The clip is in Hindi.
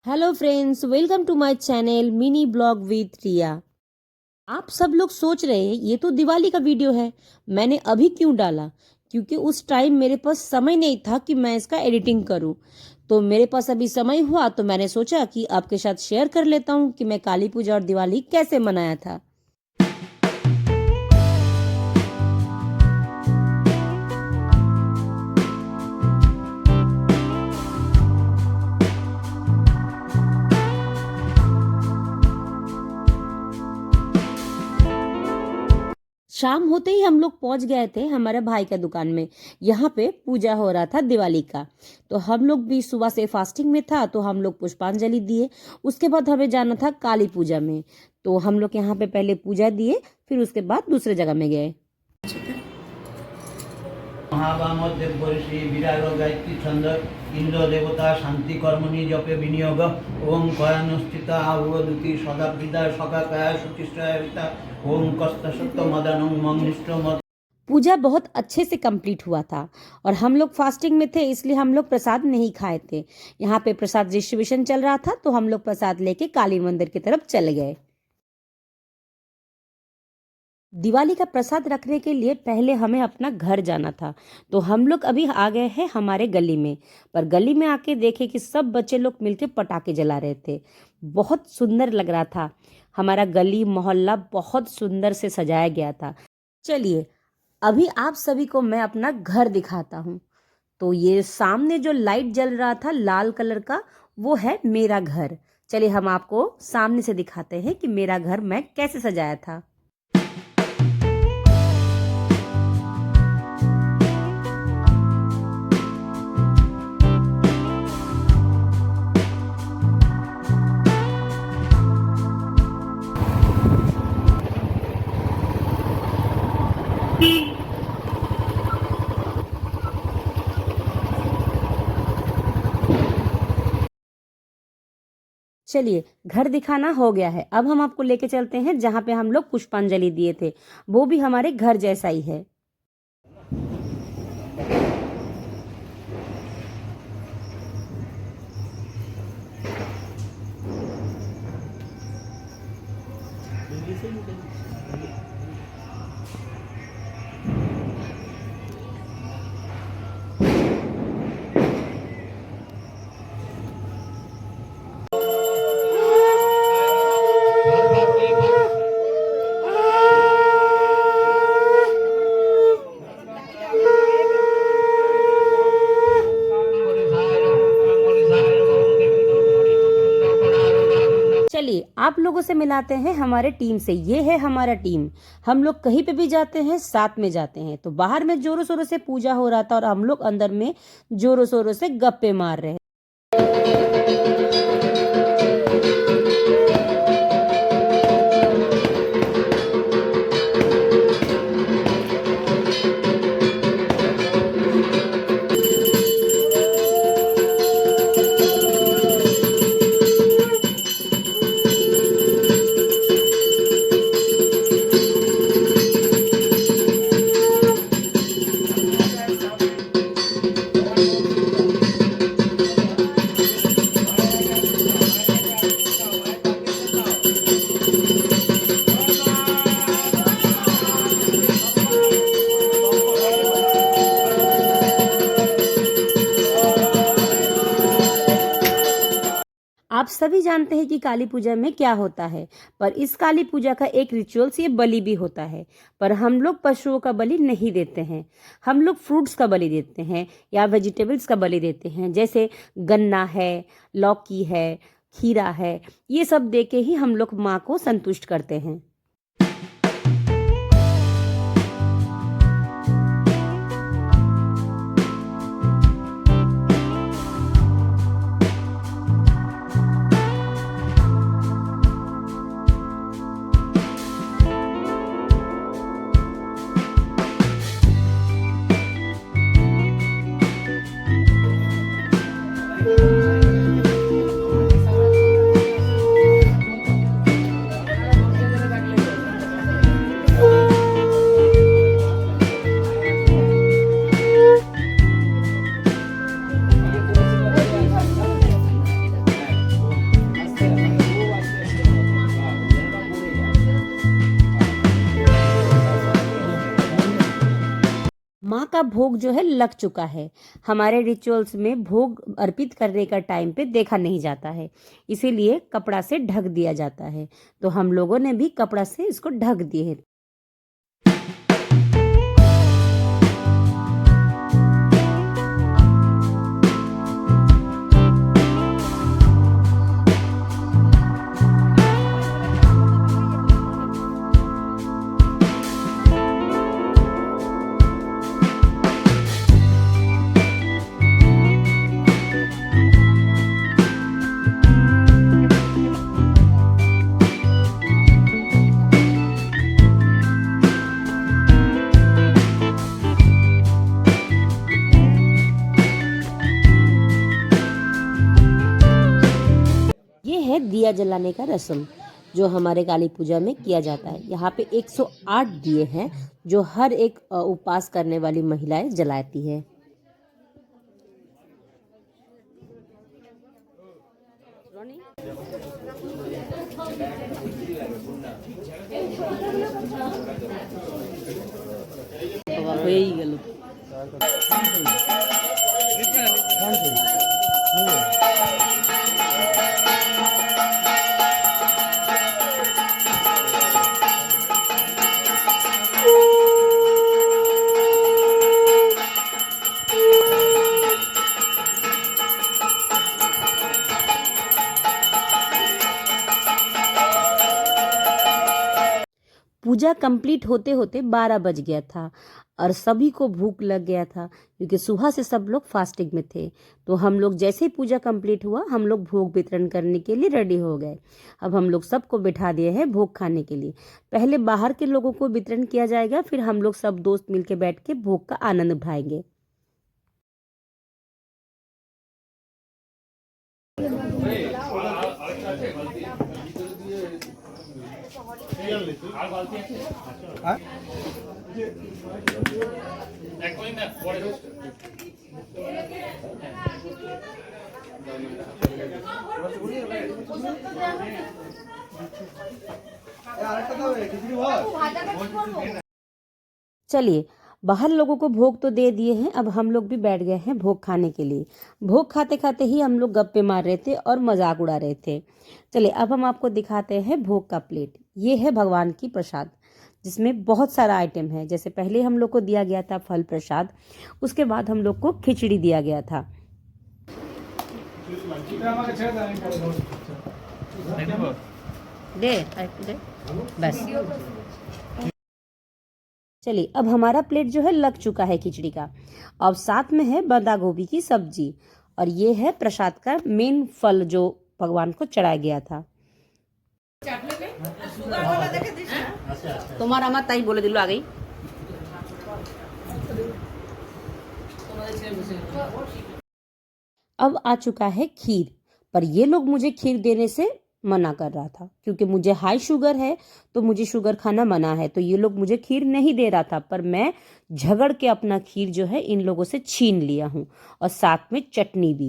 Hello friends, welcome to my channel mini blog with Riya. आप सब लोग सोच रहे हैं ये तो दिवाली का वीडियो है, मैंने अभी क्यों डाला? क्योंकि उस टाइम मेरे पास समय नहीं था कि मैं इसका एडिटिंग करूं। तो मेरे पास अभी समय हुआ तो मैंने सोचा कि आपके साथ शेयर कर लेता हूं कि मैं काली पूजा और दिवाली कैसे मनाया था। शाम होते ही हम लोग पहुंच गए थे हमारे भाई के दुकान में। यहाँ पे पूजा हो रहा था दिवाली का। तो हम लोग भी सुबह से फास्टिंग में था तो हम लोग पुष्पांजलि दिए। उसके बाद हमें जाना था काली पूजा में। तो हम लोग यहाँ पे पहले पूजा दिए, फिर उसके बाद दूसरे जगह में गए। महावामदेवऋषि विराग गायत्री छंद इंद्र देवता शांति कर्मणि जपे विनियोग ओम कयानुष्ठिता आवदुति सदावृदा सकाकाय सुचिष्टायता ओम कस्तसत्त मदनं मंगिष्ट मद। पूजा बहुत अच्छे से कंप्लीट हुआ था और हम लोग फास्टिंग में थे, इसलिए हम लोग प्रसाद नहीं खाए थे। यहाँ पे प्रसाद डिस्ट्रीब्यूशन चल रहा था तो हम लोग प्रसाद लेके काली मंदिर की तरफ चले गए। दिवाली का प्रसाद रखने के लिए पहले हमें अपना घर जाना था। तो हम लोग अभी आ गए हैं हमारे गली में। पर गली में आके देखे कि सब बच्चे लोग मिलके पटाखे जला रहे थे। बहुत सुंदर लग रहा था। हमारा गली मोहल्ला बहुत सुंदर से सजाया गया था। चलिए अभी आप सभी को मैं अपना घर दिखाता हूँ। तो ये सामने जो लाइट जल रहा था लाल कलर का, वो है मेरा घर। चलिए हम आपको सामने से दिखाते हैं कि मेरा घर मैं कैसे सजाया था। चलिए घर दिखाना हो गया है, अब हम आपको लेके चलते हैं जहाँ पे हम लोग पुष्पांजलि दिए थे। वो भी हमारे घर जैसा ही है। चलिए आप लोगों से मिलाते हैं हमारे टीम से। ये है हमारा टीम। हम लोग कहीं पे भी जाते हैं साथ में जाते हैं। तो बाहर में जोरों शोरों से पूजा हो रहा था और हम लोग अंदर में जोरों शोरों से गप्पे मार रहे हैं। आप सभी जानते हैं कि काली पूजा में क्या होता है, पर इस काली पूजा का एक रिचुअल्स ये बलि भी होता है। पर हम लोग पशुओं का बलि नहीं देते हैं। हम लोग फ्रूट्स का बलि देते हैं या वेजिटेबल्स का बलि देते हैं, जैसे गन्ना है, लौकी है, खीरा है। ये सब दे के ही हम लोग माँ को संतुष्ट करते हैं। का भोग जो है लग चुका है। हमारे रिचुअल्स में भोग अर्पित करने का टाइम पे देखा नहीं जाता है, इसीलिए कपड़ा से ढक दिया जाता है। तो हम लोगों ने भी कपड़ा से इसको ढक दिए। ये है दिया जलाने का रस्म जो हमारे काली पूजा में किया जाता है। यहाँ पे 108 दिए हैं जो हर एक उपवास करने वाली महिलाएं जलाती है। হয়েই গেল। पूजा कंप्लीट होते होते 12 बज गया था और सभी को भूख लग गया था क्योंकि सुबह से सब लोग फास्टिंग में थे। तो हम लोग जैसे ही पूजा कंप्लीट हुआ हम लोग भोग वितरण करने के लिए रेडी हो गए। अब हम लोग सबको बिठा दिए हैं भोग खाने के लिए। पहले बाहर के लोगों को वितरण किया जाएगा, फिर हम लोग सब दोस्त मिलके बैठ के भोग का आनंद उठाएंगे। चलिए, बाहर लोगों को भोग तो दे दिए हैं, अब हम लोग भी बैठ गए हैं भोग खाने के लिए। भोग खाते खाते ही हम लोग गप्पे मार रहे थे और मजाक उड़ा रहे थे। चलिए अब हम आपको दिखाते हैं भोग का प्लेट। ये है भगवान की प्रसाद जिसमें बहुत सारा आइटम है। जैसे पहले हम लोग को दिया गया था फल प्रसाद, उसके बाद हम लोग को खिचड़ी दिया गया था। दे बस। चलिए अब हमारा प्लेट जो है लग चुका है खिचड़ी का। अब साथ में है बंदा गोभी की सब्जी और ये है प्रसाद का मेन फल जो भगवान को चढ़ाया गया था। তোমার আমার তাই বলে দিল আগেই। अब आ चुका है खीर, पर ये लोग मुझे खीर देने से मना कर रहा था क्योंकि मुझे हाई शुगर है, तो मुझे शुगर खाना मना है। तो ये लोग मुझे खीर नहीं दे रहा था, पर मैं झगड़ के अपना खीर जो है इन लोगों से छीन लिया हूँ और साथ में चटनी भी।